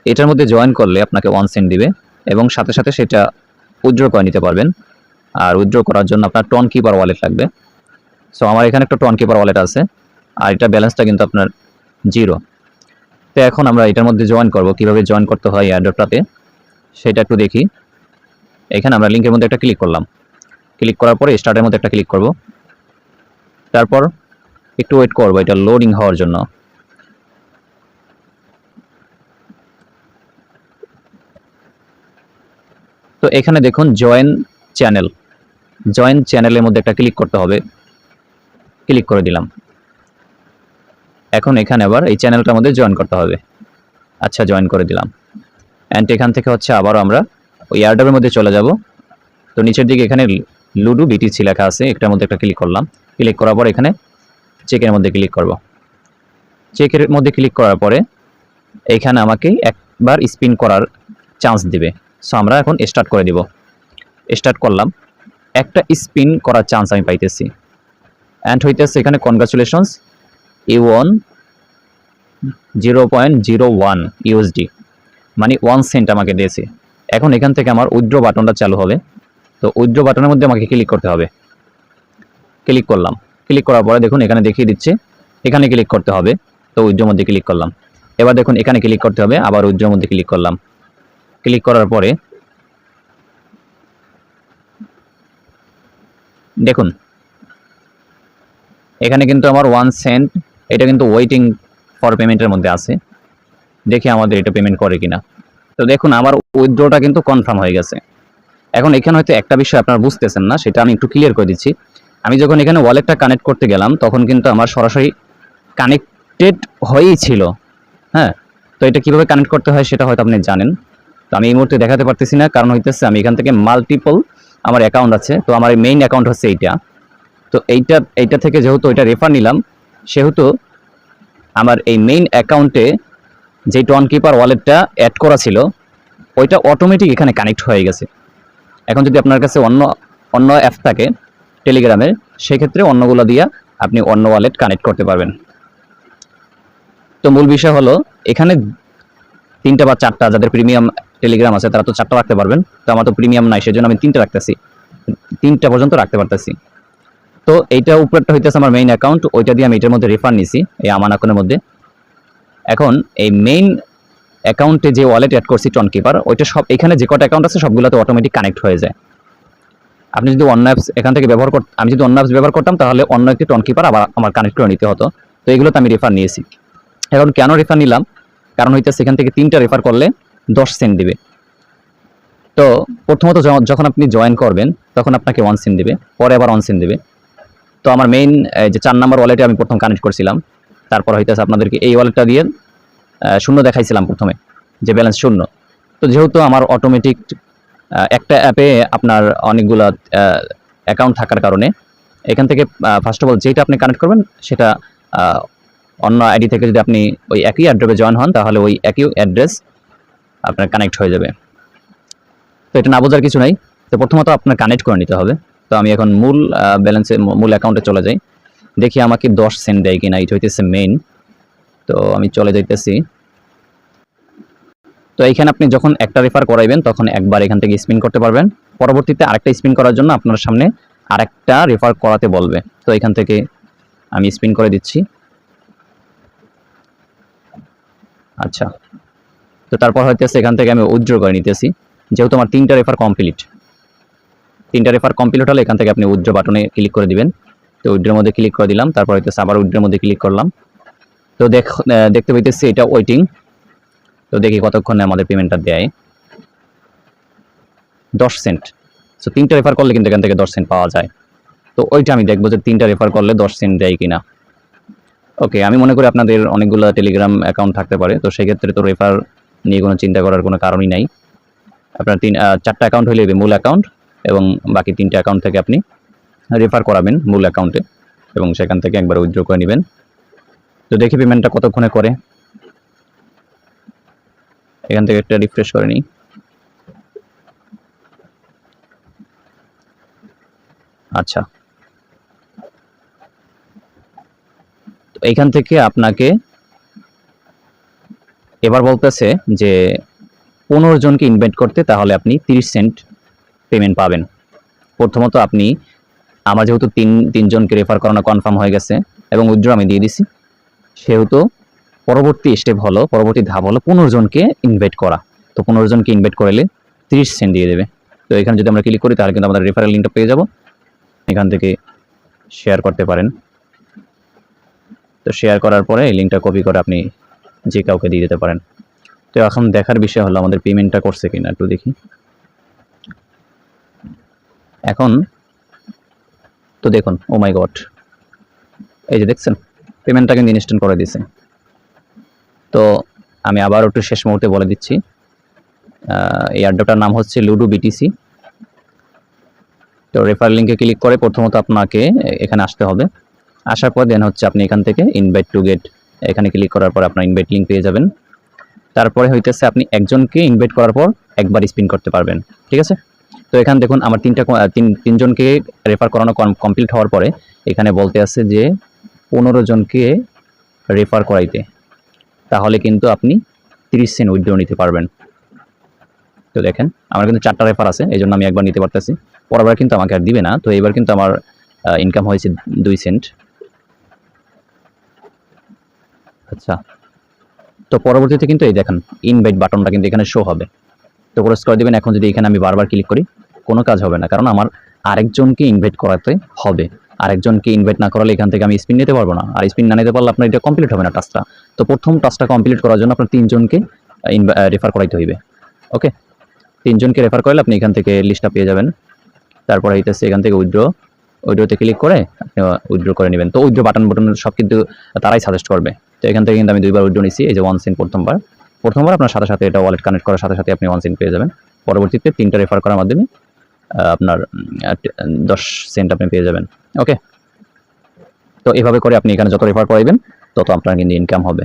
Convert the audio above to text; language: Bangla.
এটার মধ্যে জয়েন করলে আপনাকে 1 সেন্ট দিবে এবং সাথে সাথে সেটা উইথড্র করে নিতে পারবেন। আর উইথড্র করার জন্য আপনার টোন কিপার ওয়ালেট লাগবে। সো আমার এখানে একটা টোন কিপার ওয়ালেট আছে, আর এটা ব্যালেন্সটা কিন্তু আপনার 0। তো এখন আমরা এটার মধ্যে জয়েন করব, কিভাবে জয়েন করতে হয় এয়ারড্রপটাতে সেটা একটু দেখি। এখানে আমরা লিঙ্কের মধ্যে একটা ক্লিক করলাম, ক্লিক করার পরে স্টার্টের মধ্যে একটা ক্লিক করব, তারপর একটু ওয়েট করব এটা লোডিং হওয়ার জন্য। তো এখানে দেখুন জয়েন চ্যানেল, জয়েন চ্যানেলের মধ্যে একটা ক্লিক করতে হবে, ক্লিক করে দিলাম। এখন এখানে আবার এই চ্যানেলটার মধ্যে জয়েন করতে হবে। আচ্ছা, জয়েন করে দিলাম। অ্যান্ড এখান থেকে হচ্ছে আবারও আমরা ওই এয়ারড্রপের মধ্যে চলে যাব। তো নিচের দিকে এখানে লুডু বিটিসি লেখা আছে, একটার মধ্যে একটা ক্লিক করলাম, ক্লিক করার পর এখানে চেকের মধ্যে ক্লিক করব। চেকের মধ্যে ক্লিক করার পরে এইখানে আমাকে একবার স্পিন করার চান্স দিবে। সো আমরা এখন স্টার্ট করে দিব। স্টার্ট করলাম, একটা স্পিন করার চান্স আমি পাইতেছি। অ্যান্ড হইতেছে এখানে কনগ্রাচুলেশনস, ইউ ওয়ান 0.01 ইউএসডি, মানে 1 সেন্ট আমাকে দিয়েছে। এখন এখান থেকে আমার উইথড্র বাটনটা চালু হবে। তো উইথড্র বাটনের মধ্যে আমাকে ক্লিক করতে হবে। ক্লিক করলাম, ক্লিক করার পরে দেখুন এখানে দেখিয়ে দিচ্ছে এখানে ক্লিক করতে হবে। তো উইথড্রর মধ্যে ক্লিক করলাম। এবার দেখুন এখানে ক্লিক করতে হবে, আবার উইথড্রর মধ্যে ক্লিক করলাম। ক্লিক করার পরে দেখুন এখানে কিন্তু আমার 1 সেন্ট, এটা কিন্তু ওয়েটিং ফর পেমেন্টের মধ্যে আছে। দেখি আমাদের এটা পেমেন্ট করে কিনা। তো দেখুন আমার উইথড্রটা কিন্তু কনফার্ম হয়ে গেছে। এখন এখানে হয়তো একটা বিষয় আপনারা বুঝতেছেন না, সেটা আমি একটু ক্লিয়ার করে দিচ্ছি। আমি যখন এখানে ওয়ালেটটা কানেক্ট করতে গেলাম তখন কিন্তু আমার সরাসরি কানেক্টেড হয়েই ছিল। হ্যাঁ, তো এটা কিভাবে কানেক্ট করতে হয় সেটা হয়তো আপনি জানেন। তো আমি এই মুহূর্তে দেখাতে পারতেছি না, কারণ হইতেছে আমি এখান থেকে মাল্টিপল আমার অ্যাকাউন্ট আছে। তো আমার মেইন অ্যাকাউন্ট হচ্ছে এইটা। তো এইটা থেকে যেহেতু ওইটা রেফার নিলাম, সেহেতু আমার এই মেইন অ্যাকাউন্টে যে টোন কিপার ওয়ালেটটা অ্যাড করা ছিল ওইটা অটোমেটিক এখানে কানেক্ট হয়ে গেছে। এখন যদি আপনার কাছে অন্য অন্য অ্যাপ থাকে টেলিগ্রামের, সেক্ষেত্রে অন্যগুলো দিয়ে আপনি অন্য ওয়ালেট কানেক্ট করতে পারবেন। তো মূল বিষয় হলো এখানে 3টা বা 4টা, যাদের প্রিমিয়াম টেলিগ্রাম আছে তারা তো 4টা রাখতে পারবেন। তো আমার তো প্রিমিয়াম নাই, সেজন্য আমি 3টা রাখতেছি, 3টা পর্যন্ত রাখতে পারতেছি। তো এইটা উপরেরটা হইতেছে আমার মেইন অ্যাকাউন্ট, ওইটা দিয়ে আমি এটার মধ্যে রেফার নিছি এই আমান অ্যাকাউন্টের মধ্যে। এখন এই মেইন অ্যাকাউন্টে যে ওয়ালেট অ্যাড করছি টোন কিপার, ওইটা সব এখানে যে কটা অ্যাকাউন্ট আছে সবগুলোতে অটোমেটিক কানেক্ট হয়ে যায়। আপনি যদি অন্য অ্যাপস এখান থেকে ব্যবহার করতে, আমি যদি অন্য অ্যাপস ব্যবহার করতাম তাহলে অন্য একটি টোন কিপার আবার আমার কানেক্ট করে নিতে হতো। তো এগুলোতে আমি রেফার নিয়েছি। এখন কেন রেফার নিলাম, কারণ হইতেছে এখান থেকে 3টা রেফার করলে 10 সেন্ট দিবে। তো প্রথমত যখন আপনি জয়েন করবেন তখন আপনাকে 1 সেন্ট দিবে, পরে আবার 1 সেন্ট দিবে। তো আমার মেইন যে 4 নাম্বার ওয়ালেটে আমি প্রথম কানেক্ট করছিলাম, তারপর হইতেছে আপনাদেরকে এই ওয়ালেটটা দিয়ে শূন্য দেখাইছিলাম প্রথমে, যে ব্যালেন্স শূন্য। তো যেহেতু আমার অটোমেটিক একটা অ্যাপে আপনার অনেকগুলা অ্যাকাউন্ট থাকার কারণে এখান থেকে ফার্স্ট অফ অল যেটা আপনি কানেক্ট করবেন সেটা অন্য আইডি থেকে যদি আপনি ওই একই অ্যাড্রেসে জয়েন হন তাহলে ওই একই অ্যাড্রেস আপনার কানেক্ট হয়ে যাবে। তো এটা না বোঝার কিছু নাই। তো প্রথমত আপনার কানেক্ট করে নিতে হবে। তো আমি এখন মূল ব্যালেন্সে মূল অ্যাকাউন্টে চলে যাই, দেখি আমাকে 10 সেন্ট দেয় কিনা। এটা হইতেছে মেইন। তো আমি চলে যাইতেছি। তো এইখানে আপনি যখন একটা রেফার করাইবেন তখন একবার এখান থেকে স্পিন করতে পারবেন, পরবর্তীতে আরেকটা স্পিন করার জন্য আপনার সামনে আরেকটা রেফার করাতে বলবে। তো এখান থেকে আমি স্পিন করে দিচ্ছি। আচ্ছা, তো তারপর হইতেছে এখান থেকে আমি উইথড্র করে নিতেছি, যেহেতু আমার 3টা রেফার কমপ্লিট। 3টা রেফার কমপ্লিট হলে এখান থেকে আপনি উইথড্র বাটনে ক্লিক করে দিবেন। তো উইথড্রের মধ্যে ক্লিক করে দিলাম, তারপর হইতেছে আবার উইথড্রের মধ্যে ক্লিক করলাম। তো দেখতে পাইতেছি এটা ওয়েটিং। তো দেখি কতক্ষণে আমাদের পেমেন্টটা দেয়। 10 সেন্ট। সো 3টা রেফার করলে কিন্তু এখান থেকে 10 সেন্ট পাওয়া যায়। তো ওইটা আমি দেখবো যে 3টা রেফার করলে 10 সেন্ট দেয় কিনা। ওকে, আমি মনে করি আপনাদের অনেকগুলো টেলিগ্রাম অ্যাকাউন্ট থাকতে পারে, তো সেক্ষেত্রে তো রেফার নিয়ে কোনো চিন্তা করার কোনো কারণই নাই। আপনার 4টা অ্যাকাউন্ট হলে মূল অ্যাকাউন্ট, এবং বাকি 3টা অ্যাকাউন্ট থেকে আপনি রেফার করাবেন মূল অ্যাকাউন্টে, এবং সেখান থেকে একবার উইথড্র করে নেবেন। তো দেখি পেমেন্টটা কতক্ষণে করে। এখান থেকে একটা রিফ্রেশ করে নিই। আচ্ছা, তো এইখান থেকে আপনাকে এবার বলতেছে যে 15 জনকে ইনভাইট করতে, তাহলে আপনি 30 সেন্ট পেমেন্ট পাবেন। প্রথমত আপনি, আমার যেহেতু তিনজনকে রেফার করানো কনফার্ম হয়ে গেছে এবং উইথড্র আমি দিয়ে দিছি, সেহেতু পরবর্তী ধাপ হলো 15 জনকে ইনভাইট করা। তো 15 জনকে ইনভাইট করলে 30 সেন্ট দিয়ে দেবে। তো এখানে যদি আমরা ক্লিক করি তাহলে কিন্তু আমাদের রেফারেল লিঙ্কটা পেয়ে যাব। এখান থেকে শেয়ার করতে পারেন। তো শেয়ার করার পরে এই লিঙ্কটা কপি করে আপনি যে কাউকে দিয়ে দিতে পারেন। তো এখন দেখার বিষয় হলো আমাদের পেমেন্টটা করছে কিনা, একটু দেখি। এখন তো দেখুন, ও মাই গড, এই যে দেখছেন পেমেন্টটা কিন্তু ইনস্ট্যান্ট করে দিয়েছে। তো আমি আবার একটু শেষ মুহূর্তে বলে দিচ্ছি, এই অ্যাডটার নাম হচ্ছে লুডো বিটিসি। তো রেফার লিঙ্কে ক্লিক করে প্রথমত আপনাকে এখানে আসতে হবে। আসার পর দেন হচ্ছে আপনি এখান থেকে ইনভাইট টু গেট, এখানে ক্লিক করার পর আপনার ইনভাইট লিঙ্ক পেয়ে যাবেন। তারপরে হইতেছে আপনি একজনকে ইনভাইট করার পর একবার স্পিন করতে পারবেন, ঠিক আছে। তো এখানে দেখুন আমার তিনজনকে রেফার করানো কমপ্লিট হওয়ার পরে এখানে বলতে আছে যে 15 জনকে রেফার করাইতে, তাহলে কিন্তু আপনি 30 সেন্ট উইথড্র নিতে পারবেন। তো দেখেন আমার কিন্তু 4টা রেফার আছে, এই জন্য আমি একবার নিতে পারতেছি, পরেরবার কিন্তু আমাকে আর দিবে না। তো এবার কিন্তু আমার ইনকাম হয়েছে 2 সেন্ট। আচ্ছা, তো পরবর্তীতে কিন্তু এই দেখেন ইনভাইট বাটনটা কিন্তু এখানে শো হবে। তো ক্রস করে দেবেন। এখন যদি এখানে আমি বারবার ক্লিক করি কোনো কাজ হবে না, কারণ আমার আরেকজনকে ইনভাইট করাতে হবে। আরেকজনকে ইনভাইট না করালে এখান থেকে আমি স্পিন নিতে পারবো না, আর স্পিন না নিতে পারলে আপনার এটা কমপ্লিট হবে না টাস্কটা। তো প্রথম টাস্কটা কমপ্লিট করার জন্য আপনার 3 জনকে রেফার করাইতে হইবে। ওকে, 3 জনকে রেফার করলে আপনি এখান থেকে লিস্টটা পেয়ে যাবেন। তারপরে হইতেছে এখান থেকে উইথড্রতে ক্লিক করে আপনি উইথড্র করে নেবেন। তো উইথড্র বাটন সব কিন্তু তারাই সাজেস্ট করবে। তো এখান থেকে কিন্তু আমি 2বার উইথড্র নিছি। এই যে 1 সেন্ট প্রথমবার আপনার সাথে সাথে এটা ওয়ালেট কানেক্ট করার সাথে সাথে আপনি 1 সেন্ট পেয়ে যাবেন। পরবর্তীতে 3টা রেফার করার মাধ্যমে আপনার 10 সেন্ট আপনি পেয়ে যাবেন। ওকে, তো এভাবে করে আপনি এখানে যত রেফার করাইবেন তত আপনার কিন্তু ইনকাম হবে।